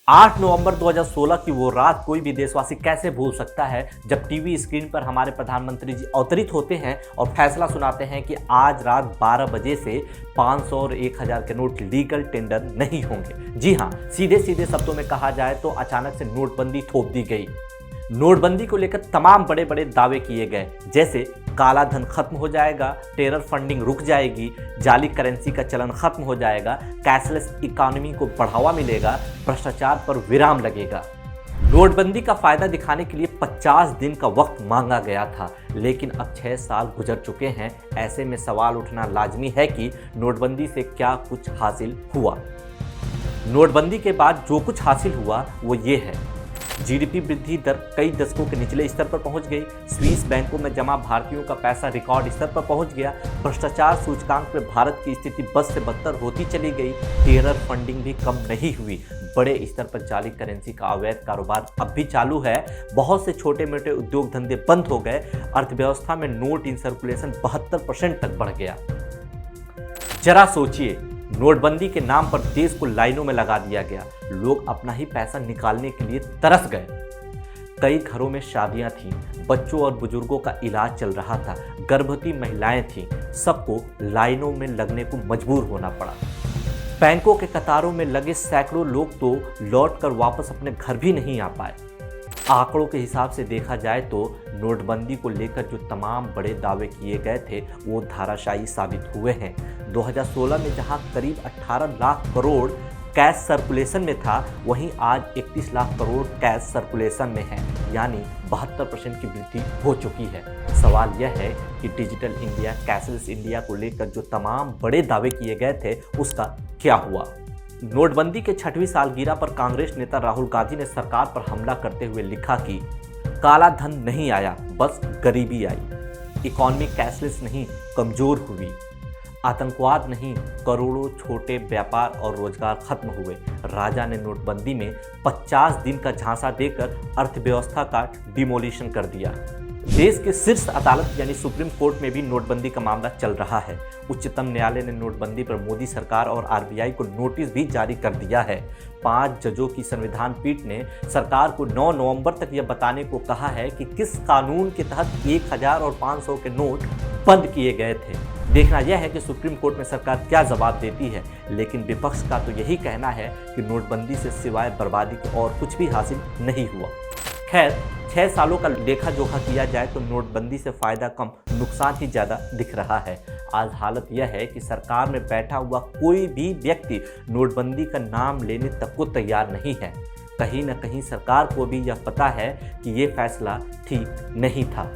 8 नवंबर 2016 की वो रात कोई भी देशवासी कैसे भूल सकता है जब टीवी स्क्रीन पर हमारे प्रधानमंत्री जी अवतरित होते हैं और फैसला सुनाते हैं कि आज रात 12 बजे से 500 और 1000 के नोट लीगल टेंडर नहीं होंगे। जी हाँ, सीधे सीधे शब्दों में कहा जाए तो अचानक से नोटबंदी थोप दी गई। नोटबंदी को लेकर तमाम बड़े बड़े दावे किए गए, जैसे काला धन खत्म हो जाएगा, टेरर फंडिंग रुक जाएगी, जाली करेंसी का चलन खत्म हो जाएगा, कैशलेस इकोनॉमी को बढ़ावा मिलेगा, भ्रष्टाचार पर विराम लगेगा। नोटबंदी का फायदा दिखाने के लिए 50 दिन का वक्त मांगा गया था, लेकिन अब 6 साल गुजर चुके हैं। ऐसे में सवाल उठना लाजमी है कि नोटबंदी से क्या कुछ हासिल हुआ। नोटबंदी के बाद जो कुछ हासिल हुआ वो ये है, जीडीपी वृद्धि दर कई दशकों के निचले स्तर पर पहुंच गई, स्विस बैंकों में जमा भारतीयों का पैसा रिकॉर्ड स्तर पर पहुंच गया, भ्रष्टाचार सूचकांक में भारत की स्थिति बद से बदतर होती चली गई, टेरर फंडिंग भी कम नहीं हुई, बड़े स्तर पर जाली करेंसी का अवैध कारोबार अब भी चालू है, बहुत से छोटे मोटे उद्योग धंधे बंद हो गए, अर्थव्यवस्था में नोट इन सर्कुलेशन 72% तक बढ़ गया। जरा सोचिए, नोटबंदी के नाम पर देश को लाइनों में लगा दिया गया, लोग अपना ही पैसा निकालने के लिए तरस गए। कई घरों में शादियां थीं, बच्चों और बुजुर्गों का इलाज चल रहा था, गर्भवती महिलाएं थीं, सबको लाइनों में लगने को मजबूर होना पड़ा। बैंकों के कतारों में लगे सैकड़ों लोग तो लौटकर वापस अपने घर भी नहीं आ पाए। आंकड़ों के हिसाब से देखा जाए तो नोटबंदी को लेकर जो तमाम बड़े दावे किए गए थे वो धाराशायी साबित हुए हैं। 2016 में जहां करीब 18 लाख करोड़ कैश सर्कुलेशन में था, वहीं आज 31 लाख करोड़ कैश सर्कुलेशन में है, यानी 72% की वृद्धि हो चुकी है। सवाल यह है कि डिजिटल इंडिया, कैशलेस इंडिया को लेकर जो तमाम बड़े दावे किए गए थे उसका क्या हुआ। नोटबंदी के 6वीं सालगिरह पर कांग्रेस नेता राहुल गांधी ने सरकार पर हमला करते हुए लिखा कि काला धन नहीं आया, बस गरीबी आई, इकोनॉमी कैशलेस नहीं कमजोर हुई, आतंकवाद नहीं करोड़ों छोटे व्यापार और रोजगार खत्म हुए। राजा ने नोटबंदी में 50 दिन का झांसा देकर अर्थव्यवस्था का डिमोलिशन कर दिया। देश के शीर्ष अदालत यानी सुप्रीम कोर्ट में भी नोटबंदी का मामला चल रहा है। उच्चतम न्यायालय ने नोटबंदी पर मोदी सरकार और आरबीआई को नोटिस भी जारी कर दिया है। 5 जजों की संविधान पीठ ने सरकार को 9 नवंबर तक यह बताने को कहा है कि किस कानून के तहत 1000 और 500 के नोट बंद किए गए थे। देखना यह है कि सुप्रीम कोर्ट में सरकार क्या जवाब देती है, लेकिन विपक्ष का तो यही कहना है कि नोटबंदी से सिवाय बर्बादी के और कुछ भी हासिल नहीं हुआ। खैर, 6 सालों का लेखा जोखा किया जाए तो नोटबंदी से फायदा कम, नुकसान ही ज़्यादा दिख रहा है। आज हालत यह है कि सरकार में बैठा हुआ कोई भी व्यक्ति नोटबंदी का नाम लेने तक को तैयार नहीं है। कहीं न कहीं सरकार को भी यह पता है कि ये फैसला ठीक नहीं था।